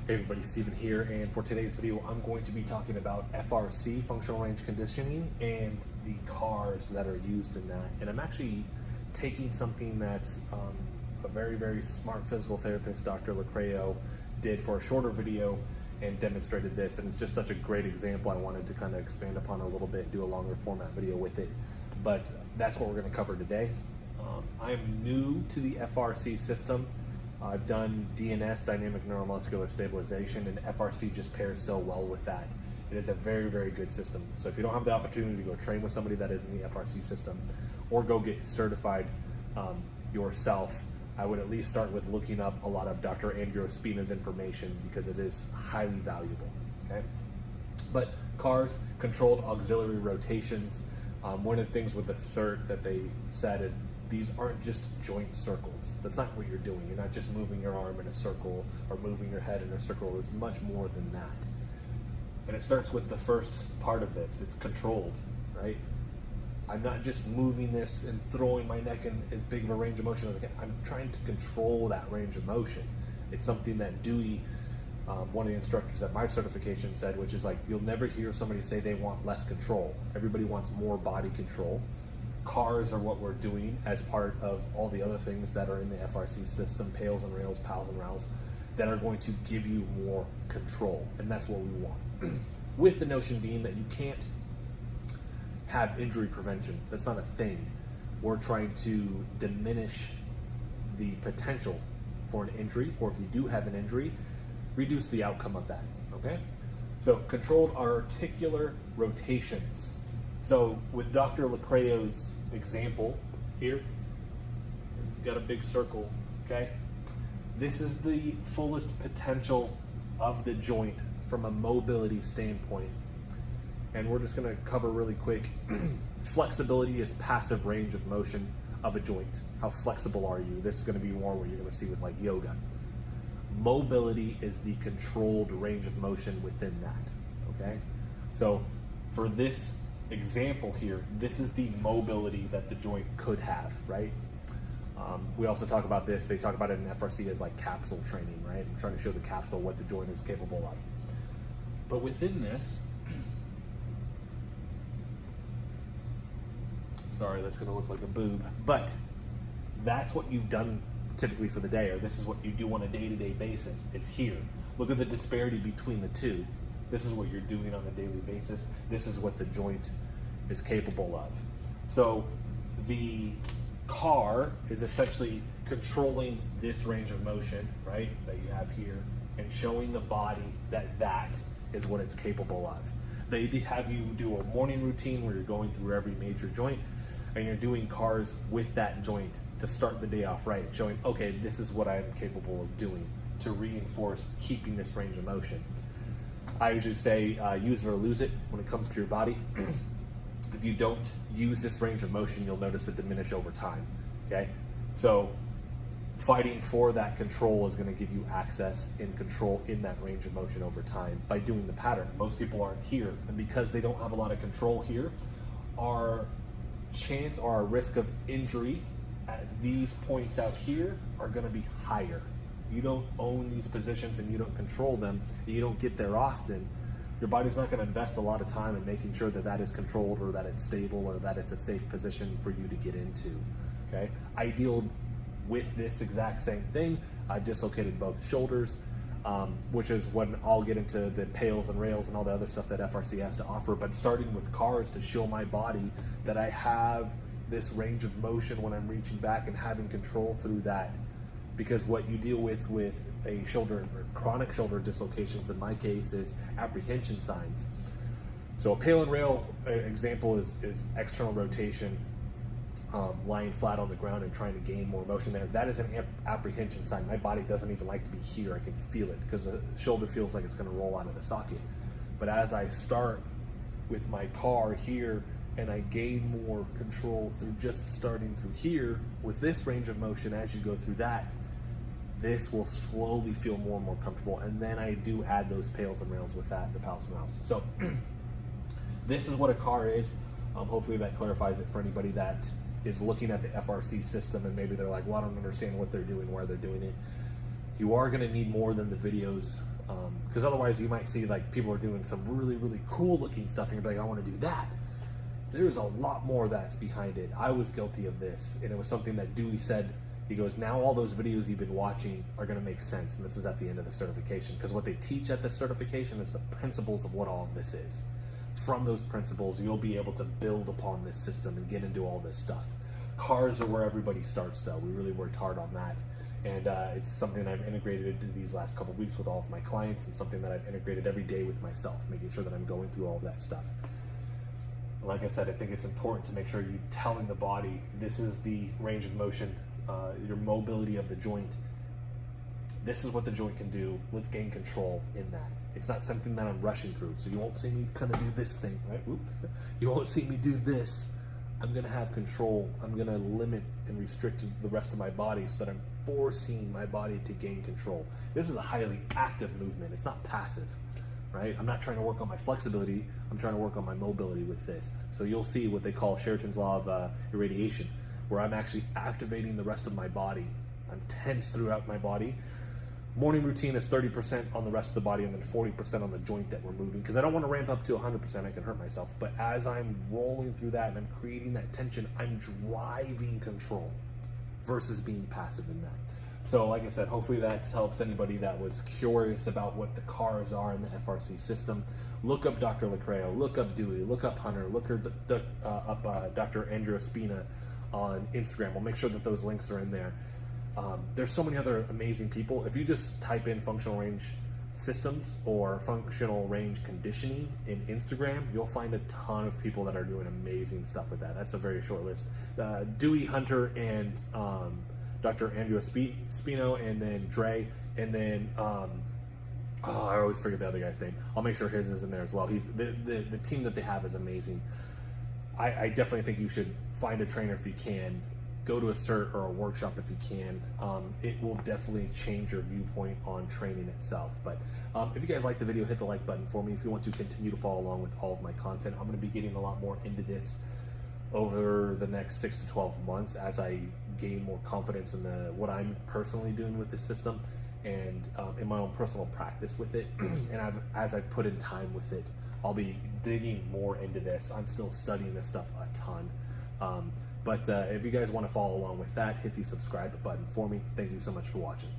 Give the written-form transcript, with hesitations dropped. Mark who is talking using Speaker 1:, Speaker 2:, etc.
Speaker 1: Hey everybody, Steven here, and for today's video I'm going to be talking about FRC, functional range conditioning, and the CARs that are used in that. And I'm actually taking something that's a very smart physical therapist, Dr. Locrao, did for a shorter video and demonstrated this, and it's just such a great example. I wanted to kind of expand upon a little bit, do a longer format video with it, but that's what we're going to cover today. I'm new to the FRC system. I've done DNS, dynamic neuromuscular stabilization, and FRC just pairs so well with that. It is a very good system. So if you don't have the opportunity to go train with somebody that is in the FRC system or go get certified yourself, I would at least start with looking up a lot of Dr. Andrew Spina's information because it is highly valuable, okay? But CARs, controlled auxiliary rotations, one of the things with the cert that they said is these aren't just joint circles. That's not what you're doing. You're not just moving your arm in a circle or moving your head in a circle. It's much more than that. And it starts with the first part of this. It's controlled, right? I'm not just moving this and throwing my neck in as big of a range of motion as I can. I'm trying to control that range of motion. It's something that Dewey, one of the instructors at my certification, said, which is like, you'll never hear somebody say they want less control. Everybody wants more body control. CARs are what we're doing as part of all the other things that are in the FRC system, pails and rails, pals and rows, that are going to give you more control. And that's what we want. With the notion being that you can't have injury prevention. That's not a thing. We're trying to diminish the potential for an injury, or if you do have an injury, reduce the outcome of that, okay? So controlled articular rotations. So with Dr. Locrao's example here, you've got a big circle, okay? This is the fullest potential of the joint from a mobility standpoint. And we're just gonna cover really quick. Flexibility is passive range of motion of a joint. How flexible are you? This is gonna be more what you're gonna see with like yoga. Mobility is the controlled range of motion within that, okay? So for this example here, this is the mobility that the joint could have, right? We also talk about this, they talk about it in FRC as like capsule training, right? I'm trying to show the capsule what the joint is capable of. But within this, sorry, that's gonna look like a boob, but that's what you've done typically for the day, or this is what you do on a day-to-day basis. It's here. Look at the disparity between the two. This is what you're doing on a daily basis. This is what the joint is capable of. So the CAR is essentially controlling this range of motion, right, that you have here, and showing the body that that is what it's capable of. They have you do a morning routine where you're going through every major joint, and you're doing CARs with that joint to start the day off right, showing, okay, this is what I'm capable of doing to reinforce keeping this range of motion. I usually say use it or lose it when it comes to your body. If you don't use this range of motion, you'll notice it diminish over time, okay? So fighting for that control is gonna give you access and control in that range of motion over time by doing the pattern. Most people aren't here, and because they don't have a lot of control here, our chance or our risk of injury at these points out here are gonna be higher. You don't own these positions and you don't control them, and you don't get there often, your body's not going to invest a lot of time in making sure that that is controlled or that it's stable or that it's a safe position for you to get into, okay? I deal with this exact same thing. I dislocated both shoulders, which is when I'll get into the pails and rails and all the other stuff that FRC has to offer, but starting with CARs to show my body that I have this range of motion when I'm reaching back and having control through that. Because what you deal with a shoulder or chronic shoulder dislocations in my case is apprehension signs. So a pail and rail example is external rotation, lying flat on the ground and trying to gain more motion there. That is an apprehension sign. My body doesn't even like to be here. I can feel it because the shoulder feels like it's going to roll out of the socket. But as I start with my CAR here and I gain more control through just starting through here with this range of motion, as you go through that, this will slowly feel more and more comfortable. And then I do add those pails and rails with that, the pals and rails. So this is what a CAR is. Hopefully that clarifies it for anybody that is looking at the FRC system and maybe they're like, well, I don't understand what they're doing, why they're doing it. You are going to need more than the videos Because otherwise you might see like people are doing some really, really cool looking stuff and you're like, I want to do that. There's a lot more that's behind it. I was guilty of this, and it was something that Dewey said. He goes, now all those videos you've been watching are going to make sense, and this is at the end of the certification, because what they teach at the certification is the principles of what all of this is. From those principles, you'll be able to build upon this system and get into all this stuff. Cars are where everybody starts, though. We really worked hard on that, and it's something I've integrated into these last couple of weeks with all of my clients, and something that I've integrated every day with myself, making sure that I'm going through all of that stuff. Like I said, I think it's important to make sure you're telling the body, this is the range of motion, your mobility of the joint. This is what the joint can do. Let's gain control in that. It's not something that I'm rushing through. So you won't see me kind of do this thing, right? You won't see me do this. I'm going to have control. I'm going to limit and restrict the rest of my body so that I'm forcing my body to gain control. This is a highly active movement. It's not passive. Right? I'm not trying to work on my flexibility, I'm trying to work on my mobility with this. So you'll see what they call Sheraton's law of irradiation, where I'm actually activating the rest of my body. I'm tense throughout my body. Morning routine is 30% on the rest of the body and then 40% on the joint that we're moving, because I don't want to ramp up to 100%, I can hurt myself. But as I'm rolling through that and I'm creating that tension, I'm driving control versus being passive in that. So like I said, hopefully that helps anybody that was curious about what the CARs are in the FRC system. Look up Dr. Locrao, look up Dewey, look up Hunter, look up Dr. Andrea Spina on Instagram. We'll make sure that those links are in there. There's so many other amazing people. If you just type in functional range systems or functional range conditioning in Instagram, you'll find a ton of people that are doing amazing stuff with that. That's a very short list. Dewey, Hunter, and Dr. Andrea Spino, and then Dre, and then I always forget the other guy's name. I'll make sure his is in there as well. He's the team that they have is amazing. I definitely think you should find a trainer if you can. Go to a cert or a workshop if you can. It will definitely change your viewpoint on training itself. But if you guys like the video, hit the like button for me. If you want to continue to follow along with all of my content, I'm going to be getting a lot more into this over the next 6 to 12 months as I gain more confidence in what I'm personally doing with the system and in my own personal practice with it. And as I've put in time with it, I'll be digging more into this. I'm still studying this stuff a ton. But if you guys want to follow along with that, hit the subscribe button for me. Thank you so much for watching.